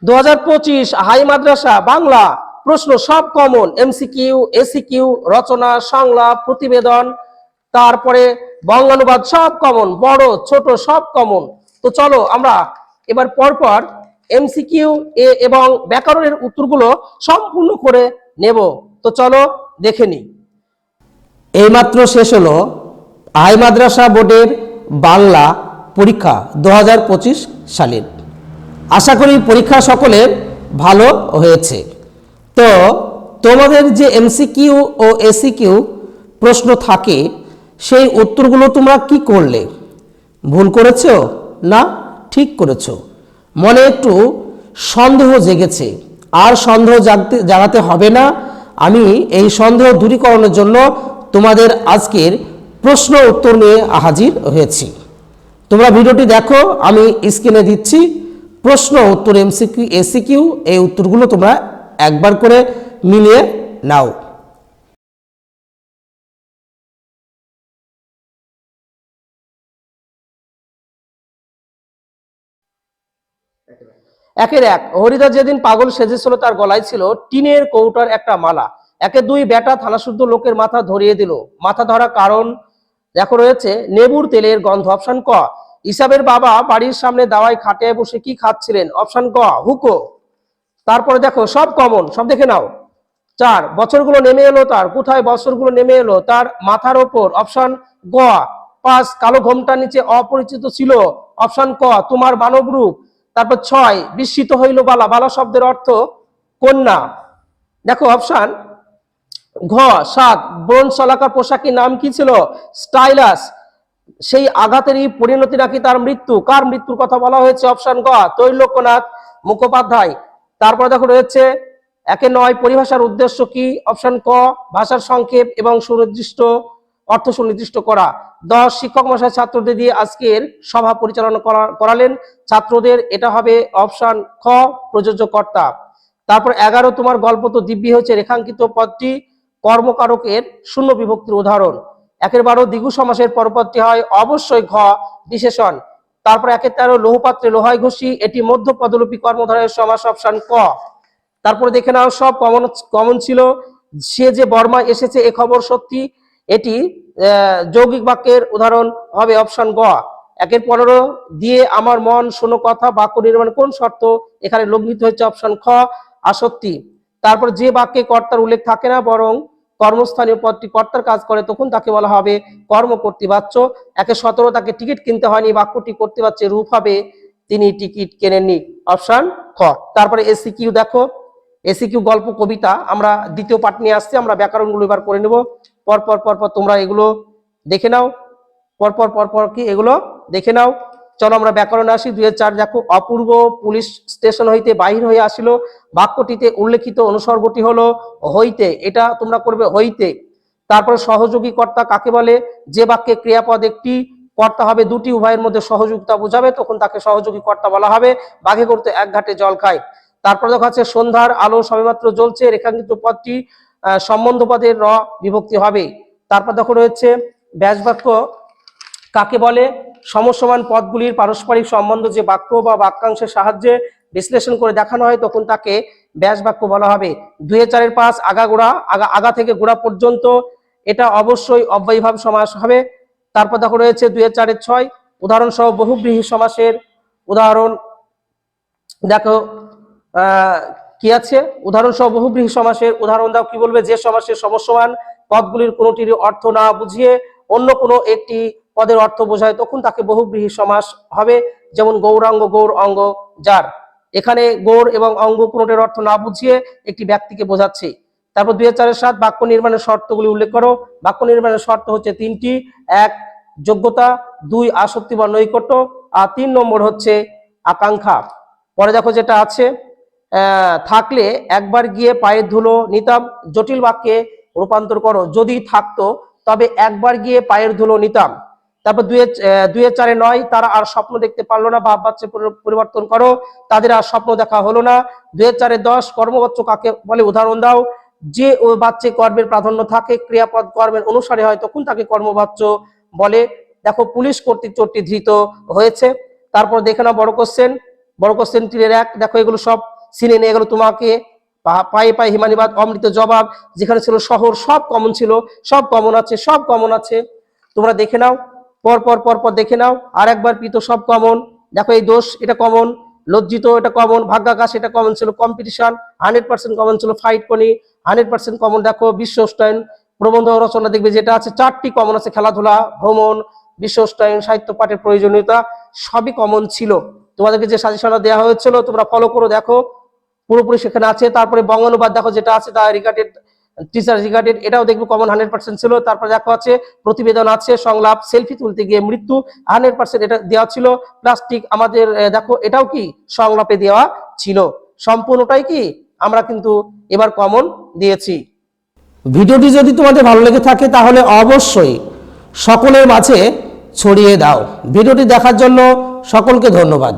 2025 high মাদ্রাসা বাংলা প্রশ্ন সব common, MCQ, SCQ, রচনা, সংলাপ, প্রতিবেদন, তারপরে বঙ্গানুবাদ সব কমন, বড় ছোট সব কমন। তো চলো আমরা এবার পরপর এমসিকিউ এবং ব্যাকরণের উত্তরগুলো সম্পূর্ণ করে নেব। তো চলো দেখে নিই। এইমাত্র শেষ হলো হাই মাদ্রাসা বোর্ডের বাংলা পরীক্ষা 2025 সালের। আশা করি পরীক্ষা সকলের ভালো হয়েছে। তো তোমাদের যে এমসিকিউ ও এসিকিউ প্রশ্ন থাকে সেই উত্তরগুলো তোমরা কি করলে? ভুল করেছো না ঠিক করেছো? মনে একটু সন্দেহ জেগেছে, আর সন্দেহ জাগাতে হবে না। আমি এই সন্দেহ দূরীকরণের জন্য তোমাদের আজকের প্রশ্ন উত্তর নিয়ে হাজির হয়েছি। তোমরা ভিডিওটি দেখো, আমি স্ক্রিনে দিচ্ছি প্রশ্ন উত্তর এমসিকিউ এসিকিউ, এই উত্তরগুলো তোমরা একবার করে মিলিয়ে নাও। একের এক, হরিদা যেদিন পাগল সেজেছিল তার গলায় ছিল টিনের কৌটার একটা মালা। একে দুই বেটা থানা শুদ্ধ লোকের মাথা ধরিয়ে দিল। মাথা ধরা কারণ দেখো রয়েছে নেবুর তেলের গন্ধ। অপশন ক, ইসাবের বাবা বাড়ির সামনে দাওয়ায় খাটে বসে কি খাচ্ছিলেন। অপশন ক, হুকো। তারপরে দেখো সব কমন, সব দেখে নাও। 4, বছরগুলো নেমে এলো তার। কোথায় বছরগুলো নেমে এলো? তার মাথার ওপর। অপশন গ। 5, কালো ঘোমটার নিচে অপরিচিত ছিল। অপশন ক, তোমার মানব রূপ। তারপর 6, বিস্মিত হইল বালা। বালা শব্দের অর্থ কন্যা। দেখো অপশন ঘ। 7, ব্রোঞ্জ শলাকার পোশাকের নাম কি ছিল? স্টাইলাস। সেই আঘাতেরই পরিণতি নাকি তার মৃত্যু। কার মৃত্যুর কথা বলা হয়েছে? অপশন গ, ত্রৈলোক্যনাথ মুখোপাধ্যায়। তারপরে দেখো রয়েছে 1-9, পরিভাষার উদ্দেশ্য কি? অপশন ক, ভাষার সংক্ষেপ এবং সুনির্দিষ্ট অর্থ সুনির্দিষ্ট করা। 10, শিক্ষক মশাই ছাত্রদের দিয়ে আজকের সভা পরিচালনা করালেন ছাত্রদের। এটা হবে অপশন খ, প্রযোজ্য কর্তা। তারপর 11, তোমার গল্প তো দিব্যি হয়েছে। রেখাঙ্কিত পদটি কর্মকারকের শূন্য বিভক্তির উদাহরণ। 12, দ্বিগু সমাসের পরপদটি হয় অবশ্যই ঘ, বিশেষণ। তারপর 13, লৌহপাত্রে লোহায় ঘষি, এটি মধ্য পদলোপী কর্মধারয়ের সমাস। অপশন ক। তারপরে দেখে নাও সব কমন ছিল। সে যে বর্মা এসেছে এ খবর সত্যি, এটি যৌগিক বাক্যের উদাহরণ হবে। অপশন গ। 15, দিয়ে আমার মন শোনো কথা, বাক্য নির্মাণ কোন শর্ত এখানে লঙ্ঘিত হয়েছে? অপশন খ, আসক্তি। তারপর যে বাক্যে কর্তার উল্লেখ থাকে না বরং কর্মস্থানীয় পদটি কর্তার কাজ করে তখন তাকে বলা হবে কর্মকর্তৃবাচ্য। 17, তাকে টিকিট কিনতে হয়নি, বাক্যটি কর্তৃবাচ্যের রূপ হবে তিনি টিকিট কেনেননি। অপশন খ। তারপরে এসিকিউ দেখো, এসিকিউ গল্প কবিতা আমরা দ্বিতীয় পাঠ নিয়ে আসছি। আমরা ব্যাকরণগুলো এবার করে নেব। পরপর পরপর তোমরা এগুলো দেখে নাও। পরপর পরপর কি এগুলো দেখে নাও। চলো আমরা ব্যাকরণে আসি। 2-4 দেখো, অপূর্ব পুলিশ স্টেশন হইতে বাহির হয়ে আসিল। বাক্যটিতে উল্লেখিত অনুসর্গটি হলো হইতে, এটা তোমরা করবে হইতে। তারপরে সহযোগী কর্তা কাকে বলে? যে বাক্যে ক্রিয়াপদ একটি, কর্তা হবে দুটি, উভয়ের মধ্যে সহযোগিতা বোঝাবে তখন তাকে সহযোগী কর্তা বলা হবে। বাঘে করতে এক ঘাটে জল খায়। তারপর দেখা যাচ্ছে সন্ধ্যার আলো সবেমাত্র জ্বলছে, রেখাঙ্কিত পদটি সম্বন্ধ পদের র বিভক্তি হবে। তারপর দেখো রয়েছে ব্যাসবাক্য কাকে বলে? সমসমান পদগুলির পারস্পরিক সম্বন্ধ যে বাক্য বা বাক্যাংশের সাহায্যে বিশ্লেষণ করে দেখানো হয় তখন তাকে ব্যাস বাক্য বলা হবে। 2-4-5, আগাগোড়া, আগা থেকে গোড়া পর্যন্ত, এটা অবশ্যই অব্যয়ীভাব সমাস হবে। তারপর দেখো রয়েছে 2-4-6, উদাহরণ সহ বহুব্রীহি সমাসের উদাহরণ দেখো কি আছে? উদাহরণ সহ বহুব্রীহি সমাসের উদাহরণ দাও। কি বলবে? যে সমাসের সমসমান পদগুলির কোনোটির অর্থ না বুঝিয়ে অন্য কোনো একটি পদের অর্থ বোঝায় তখন তাকে বহুব্রীহি সমাস হবে। যেমন গৌরাঙ্গ, গৌর অঙ্গ যার। এখানে গৌর এবং অঙ্গ কোনোটির অর্থ না বুঝিয়ে একটি ব্যক্তিকে বোঝাচ্ছে। তারপর 2-4-7, বাক্য নির্মাণের শর্তগুলি উল্লেখ করো। বাক্য নির্মাণের শর্ত হচ্ছে 3টি। 1, যোগ্যতা। 2, আসক্তি বা নৈকট্য। আর 3 নম্বর হচ্ছে আকাঙ্ক্ষা। পরে দেখো যেটা আছে, থাকলে একবার গিয়ে পায়ের ধুলো নিতাম, জটিল বাক্যে রূপান্তর করো। যদি থাকতো তবে একবার গিয়ে পায়ের ধুলো নিতাম। তারপর 2-4-9, তারা আর স্বপ্ন দেখতে পারলো না, ভাব বাচ্চা পরিবর্তন করো, তাদের আর স্বপ্ন দেখা হলো না। 2-4-10, কর্মবাচ্য কাকে বলে? উদাহরণ দাও। যে ও বাচ্চে কর্মের প্রাধান্য থাকে, ক্রিয়াপদ কর্মের অনুসারে হয় তখন তাকে কর্মবাচ্য বলে। দেখো পুলিশ কর্তৃক চোরটি ধৃত হয়েছে। তারপর দেখে নাও বড় কোশ্চেন, বড় কোশ্চেন 3-1 দেখো এগুলো সব সিনে নিয়ে এগুলো তোমাকে পায়ে পায়ে হিমানিবাদ, অমৃত জবাব, যেখানে ছিল শহর, সব কমন ছিল, সব কমন আছে, সব কমন আছে। তোমরা দেখে নাও, পর পর পর পর দেখে নাও। আর একবার পিত সব কমন। দেখো এই দোষ এটা কমন, লজ্জিত এটা কমন, ভাগ্যাকাশ এটা কমন ছিল, কম্পিটিশন 100% কমন ছিল, ফাইট কোনি 100% কমন। দেখো বিশ্ব উষ্ণায়ন, প্রবন্ধ রচনা দেখবে যেটা আছে 4টি কমন আছে, খেলাধুলা, ভ্রমণ, বিশ্ব উষ্ণায়ন, সাহিত্য পাঠের প্রয়োজনীয়তা, সবই কমন ছিল। তোমাদেরকে যে সাজেশনটা দেওয়া হয়েছিল তোমরা ফলো করো, দেখো পুরোপুরি সেখানে আছে। তারপরে বঙ্গানুবাদ দেখো যেটা আছে, তা রিগার্ডেড টিচার রিগার্ডেড, এটাও দেখবে কমন 100% ছিল। তারপরে দেখো আছে প্রতিবেদন আছে, সংলাপ, সেলফি তুলতে গিয়ে মৃত্যু 100% এটা দেওয়া ছিল। প্লাস্টিক আমাদের দেখো এটাও কি সংলাপে দেওয়া ছিল। সম্পূর্ণটাই কি আমরা কিন্তু এবার কমন দিয়েছি। ভিডিওটি যদি তোমাদের ভালো লেগে থাকে তাহলে অবশ্যই সকলের মাঝে ছড়িয়ে দাও। ভিডিওটি দেখার জন্য সকলকে ধন্যবাদ।